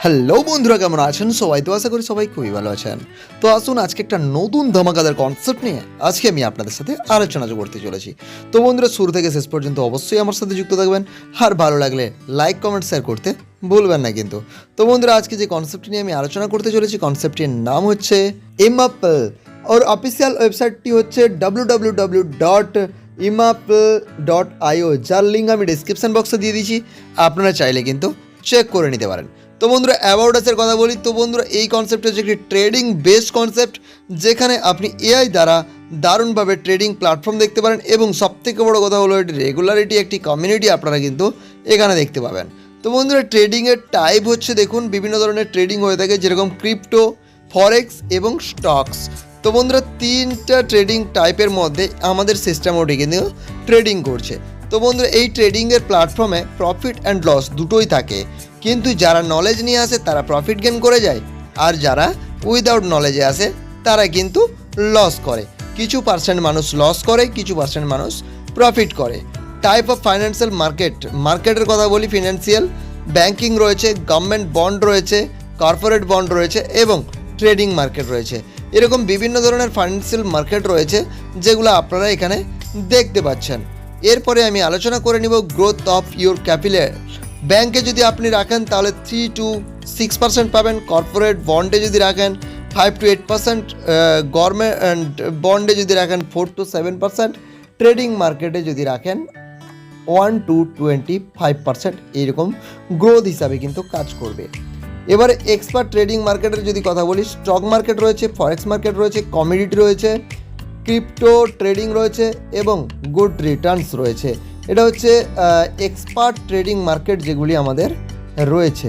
Hello বন্ধুরা, কেমন আছেন সবাই? তো আশা করি সবাই খুবই ভালো আছেন। তো আসুন আজকে একটা নতুন ধামাকাদার কনসেপ্ট নিয়ে আজকে আমি আপনাদের সাথে আলোচনা করতে চলেছি। তো বন্ধুরা, শুরু থেকে শেষ পর্যন্ত অবশ্যই আমার সাথে যুক্ত থাকবেন, আর ভালো লাগলে লাইক কমেন্ট শেয়ার করতে ভুলবেন না কিন্তু। তো বন্ধুরা, আজকে যে কনসেপ্টটি নিয়ে আমি আলোচনা করতে চলেছি, কনসেপ্টটির নাম হচ্ছে ইমাপল। ওর অফিসিয়াল ওয়েবসাইটটি হচ্ছে www.imapl.io, যার লিঙ্ক আমি ডিসক্রিপশন বক্সে দিয়ে দিয়েছি। আপনারা চাইলে কিন্তু চেক করে নিতে পারেন। তো বন্ধুরা, অ্যাবাউট আসের কথা বলি। তো বন্ধুরা, এই কনসেপ্ট হচ্ছে একটি ট্রেডিং বেসড কনসেপ্ট, যেখানে আপনি এআই দ্বারা দারুণভাবে ট্রেডিং প্ল্যাটফর্ম দেখতে পারেন, এবং সবথেকে বড় কথা হলো এটি রেগুলারিটি, একটি কমিউনিটি আপনারা কিন্তু এখানে দেখতে পাবেন। তো বন্ধুরা, ট্রেডিংয়ের টাইপ হচ্ছে, দেখুন, বিভিন্ন ধরনের ট্রেডিং হয়ে থাকে, যেরকম ক্রিপ্টো, ফরেক্স এবং স্টকস। তো বন্ধুরা, তিনটা ট্রেডিং টাইপের মধ্যে আমাদের সিস্টেম ওটি কিন্তু ট্রেডিং করছে। তো বন্ধুরা, এই ট্রেডিংয়ের প্ল্যাটফর্মে প্রফিট অ্যান্ড লস দুটোই থাকে, কিন্তু যারা নলেজ নিয়ে আসে তারা প্রফিট গেন করে যায়, আর যারা উইদাউট নলেজে আসে তারা কিন্তু লস করে। কিছু পার্সেন্ট মানুষ লস করে, কিছু পার্সেন্ট মানুষ প্রফিট করে। টাইপ অফ ফাইন্যান্সিয়াল মার্কেটের কথা বলি, ফিনান্সিয়াল, ব্যাংকিং রয়েছে, গভর্নমেন্ট বন্ড রয়েছে, কর্পোরেট বন্ড রয়েছে এবং ট্রেডিং মার্কেট রয়েছে। এরকম বিভিন্ন ধরনের ফাইন্যান্সিয়াল মার্কেট রয়েছে, যেগুলো আপনারা এখানে দেখতে পাচ্ছেন। এরপরে আমি আলোচনা করে নিব গ্রোথ অফ ইউর ক্যাপিটাল। ব্যাংকে যদি আপনি রাখেন তাহলে 3 to 6% পাবেন, কর্পোরেট বন্ডে যদি রাখেন 5 to 8%, গভর্নমেন্ট বন্ডে যদি রাখেন 4 to 7%, ট্রেডিং মার্কেটে যদি রাখেন 1 to 25%, এইরকম গ্রোথ হিসাবে কিন্তু কাজ করবে। এবারে এক্সপার্ট ট্রেডিং মার্কেটের যদি কথা বলি, স্টক মার্কেট রয়েছে, ফরেক্স মার্কেট রয়েছে, কমোডিটি রয়েছে, ক্রিপ্টো ট্রেডিং রয়েছে এবং গুড রিটার্নস রয়েছে। এটা হচ্ছে এক্সপার্ট ট্রেডিং মার্কেট যেগুলি আমাদের রয়েছে।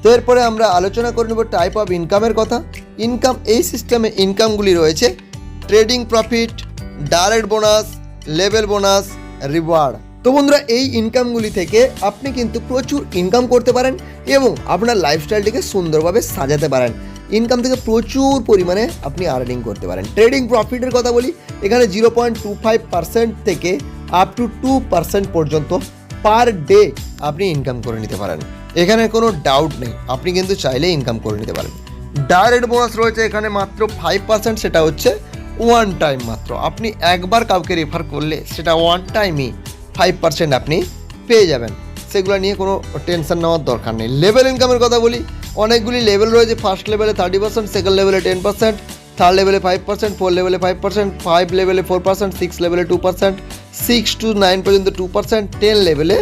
তো এরপরে আমরা আলোচনা করে নেব টাইপ অফ ইনকামের কথা। ইনকাম, এই সিস্টেমে ইনকামগুলি রয়েছে trading profit, direct bonus, level bonus, reward. তো বন্ধুরা, এই ইনকামগুলি থেকে আপনি কিন্তু প্রচুর ইনকাম করতে পারেন এবং আপনার লাইফস্টাইলটিকে সুন্দরভাবে সাজাতে পারেন। ইনকাম থেকে প্রচুর পরিমাণে আপনি আর্নিং করতে পারেন। ট্রেডিং প্রফিটের কথা বলি, এখানে 0.25% থেকে আপ টু 2% পর্যন্ত পার ডে আপনি ইনকাম করে নিতে পারেন। এখানে কোনো ডাউট নেই, আপনি কিন্তু চাইলে ইনকাম করে নিতে পারেন। ডাইরেক্ট বোনাস রয়েছে এখানে মাত্র 5%, সেটা হচ্ছে ওয়ান টাইম মাত্র। আপনি একবার কাউকে রেফার করলে সেটা ওয়ান টাইমই 5% আপনি পেয়ে যাবেন, সেগুলো নিয়ে কোনো টেনশন নেওয়ার দরকার নেই। লেভেল ইনকামের কথা বলি, অনেকগুলি লেভেল রয়েছে। ফার্স্ট লেভেলে 30%, সেকেন্ড লেভেলে 10%, থার্ড লেভেলে 5%, ফোর লেভেলে 5%, 5 লেভেলে 4%, 6 লেভেলে 2%, 6 to 9 পর্যন্ত 2%, 10 লেভেলে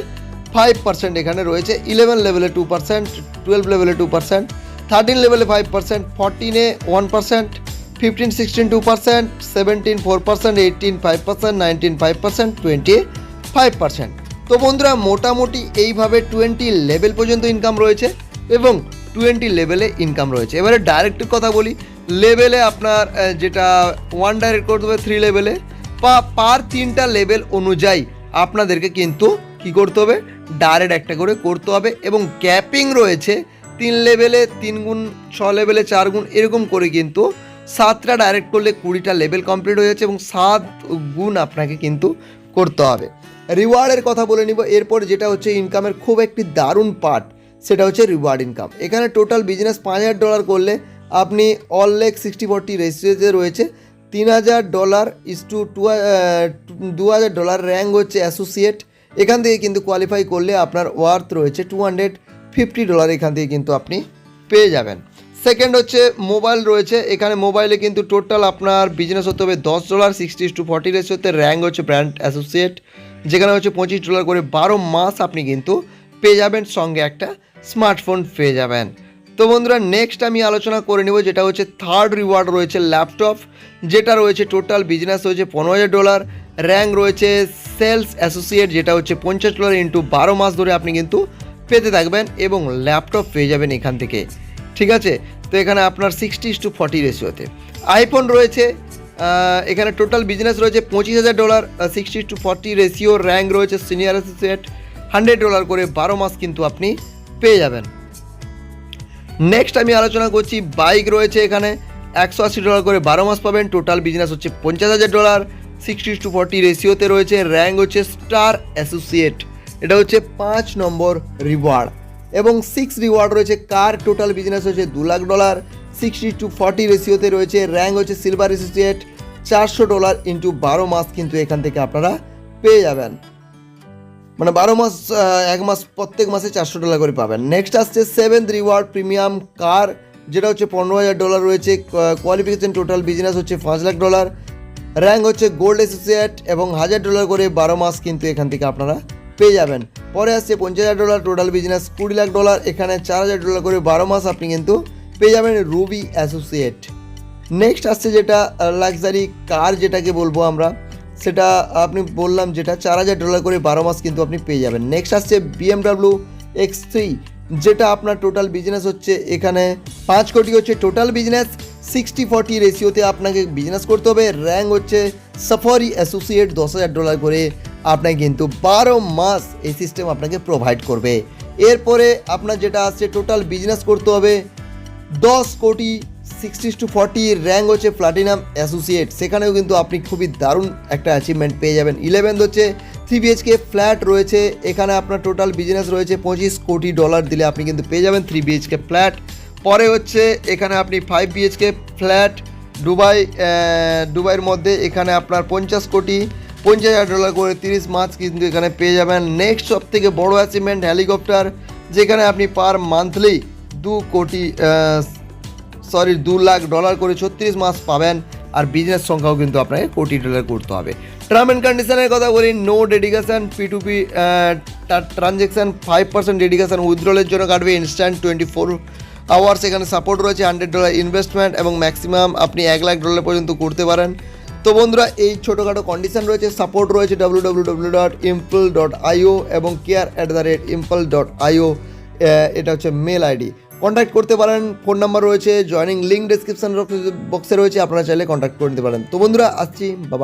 5% এখানে রয়েছে, 11 লেভেলে 2%, 12 লেভেলে 2%, 13 লেভেলে 5%, 14-এ 1%, 15, 16 2%, 17 4%, 18 5%, 19 5%, 20 5%। তো বন্ধুরা, মোটামুটি এইভাবে 20 লেভেল পর্যন্ত ইনকাম রয়েছে এবং 20 লেভেলে ইনকাম রয়েছে। এবারে ডাইরেক্টের কথা বলি, লেভেলে আপনার যেটা ওয়ান ডাইরেক্ট করতে হবে 3 লেভেলে, পার 3টা লেভেল অনুযায়ী আপনাদেরকে কিন্তু কী করতে হবে, ডাইরেক্ট একটা করে করতে হবে। এবং ক্যাপিং রয়েছে 3 লেভেলে 3 গুণ, 6 লেভেলে 4 গুণ, এরকম করে কিন্তু 7টা ডাইরেক্ট করলে 20টা লেভেল কমপ্লিট হয়ে যাচ্ছে এবং 7 গুণ আপনাকে কিন্তু করতে হবে। রিওয়ার্ডের কথা বলে নিব এরপর, যেটা হচ্ছে ইনকামের খুব একটি দারুণ পার্ট, সেটা হচ্ছে রিওয়ার্ড ইনকাম। এখানে টোটাল বিজনেস $5,000 করলে আপনি অল লেগ 60-40 রেশিওতে রয়েছে। $3,000 ইস টু $2,000, র্যাঙ্ক হচ্ছে অ্যাসোসিয়েট। এখান থেকে কিন্তু কোয়ালিফাই করলে আপনার ওয়ার্থ রয়েছে $250, এখান থেকে কিন্তু আপনি পেয়ে যাবেন। সেকেন্ড হচ্ছে মোবাইল রয়েছে, এখানে মোবাইলে কিন্তু টোটাল আপনার বিজনেস হতে হবে $10, 60-40 রেশিওতে, র্যাঙ্ক হচ্ছে ব্র্যান্ড অ্যাসোসিয়েট, যেখানে হচ্ছে $25 করে 12 মাস আপনি কিন্তু পেয়ে যাবেন, সঙ্গে একটা স্মার্টফোন পেয়ে যাবেন। তো বন্ধুরা, নেক্সট আমি আলোচনা করে নেব, যেটা হচ্ছে থার্ড রিওয়ার্ড রয়েছে ল্যাপটপ, যেটা রয়েছে টোটাল বিজনেস হচ্ছে $15,000, র্যাঙ্ক রয়েছে সেলস অ্যাসোসিয়েট, যেটা হচ্ছে $50 ইন্টু 12 মাস ধরে আপনি কিন্তু পেতে থাকবেন এবং ল্যাপটপ পেয়ে যাবেন এখান থেকে। ঠিক আছে, তো এখানে আপনার 60-40 রেশিওতে। আইফোন রয়েছে, এখানে টোটাল বিজনেস রয়েছে $25,000, 60-40 রেশিও, র্যাঙ্ক রয়েছে সিনিয়র অ্যাসোসিয়েট, $100 করে 12 মাস কিন্তু আপনি পেয়ে যাবেন। নেক্সট আমি আলোচনা করছি বাইক রয়েছে, এখানে $180 করে 12 মাস পাবেন, টোটাল বিজনেস হচ্ছে $50,000, 60-40 রেশিওতে রয়েছে, র্যাঙ্ক হচ্ছে স্টার অ্যাসোসিয়েট, এটা হচ্ছে 5 নম্বর রিওয়ার্ড। এবং 6 রিওয়ার্ড রয়েছে। কার টোটাল বিজনেস হচ্ছে $2,00,000, 60:40 রেশিওতে রয়েছে। র্যাঙ্ক হচ্ছে সিলভার অ্যাসোসিয়েট, $400 ইন্টু 12 মাস কিন্তু এখান থেকে আপনারা পেয়ে যাবেন, মানে 12 মাস, এক মাস, প্রত্যেক মাসে $400 করে পাবেন। নেক্সট আসছে 7th রিওয়ার্ড প্রিমিয়াম কার, যেটা হচ্ছে $15,000 রয়েছে। কোয়ালিফিকেশন টোটাল বিজনেস হচ্ছে $5,00,000, র্যাঙ্ক হচ্ছে গোল্ড অ্যাসোসিয়েট এবং $1,000 করে 12 মাস কিন্তু এখান থেকে আপনারা পেয়ে যাবেন। পরে আসছে $50,000 টোটাল বিজনেস, $20,00,000, এখানে $4,000 করে 12 মাস আপনি কিন্তু পেয়ে যাবেন রুবি অ্যাসোসিয়েট। নেক্সট আসছে যেটা লাক্সারি কার যেটাকে বলবো আমরা, সেটা আপনি বললাম যেটা $4,000 করে 12 মাস কিন্তু আপনি পেয়ে যাবেন। নেক্সট আসছে BMW X3, যেটা আপনার টোটাল বিজনেস হচ্ছে এখানে 5 কোটি হচ্ছে টোটাল বিজনেস, 60:40 রেশিওতে আপনাকে বিজনেস করতে হবে। র্যাঙ্ক হচ্ছে সাফারি অ্যাসোসিয়েট, $10,000 করে আপনাকে কিন্তু 12 মাস এই সিস্টেম আপনাকে প্রোভাইড করবে। এরপরে আপনার যেটা আসছে টোটাল বিজনেস করতে হবে 10 কোটি, 60:40, র্যাঙ্ক হচ্ছে প্লাটিনাম অ্যাসোসিয়েট, সেখানেও কিন্তু আপনি খুবই দারুণ একটা অ্যাচিভমেন্ট পেয়ে যাবেন। 11th হচ্ছে 3 BHK ফ্ল্যাট রয়েছে, এখানে আপনার টোটাল বিজনেস রয়েছে $25 কোটি দিলে আপনি কিন্তু পেয়ে যাবেন 3 BHK ফ্ল্যাট। পরে হচ্ছে এখানে আপনি 5 BHK ফ্ল্যাট দুবাইয়ের মধ্যে, এখানে আপনার 50 কোটি, $50,000 করে 30 মাস কিন্তু এখানে পেয়ে যাবেন। নেক্সট সব থেকে বড়ো অ্যাচিভমেন্ট হেলিকপ্টার, যেখানে আপনি পার মান্থলি $2,00,000 করে 36 মাস পাবেন, আর বিজনেস সংখ্যাও কিন্তু আপনাকে $1,000,000 করতে হবে। টার্ম অ্যান্ড কন্ডিশনের কথা বলি, no deduction, P2P transaction, 5% deduction উইথড্রলের জন্য কাটবে, ইনস্ট্যান্ট 24 আওয়ার্স এখানে সাপোর্ট রয়েছে, $100 ইনভেস্টমেন্ট এবং ম্যাক্সিমাম আপনি $1,00,000 পর্যন্ত করতে পারেন। তো বন্ধুরা এই ছোটোখাটো কন্ডিশন রয়েছে, সাপোর্ট রয়েছে www.impl.io এবং care@impl.io, এটা হচ্ছে মেল আইডি, কন্ট্যাক্ট করতে পারেন। ফোন নাম্বার রয়েছে, জয়নিং লিঙ্ক ডেসক্রিপশন বক্সে রয়েছে, আপনারা চাইলে কন্ট্যাক্ট করে নিতে পারেন। তো বন্ধুরা আসছি, বাবা।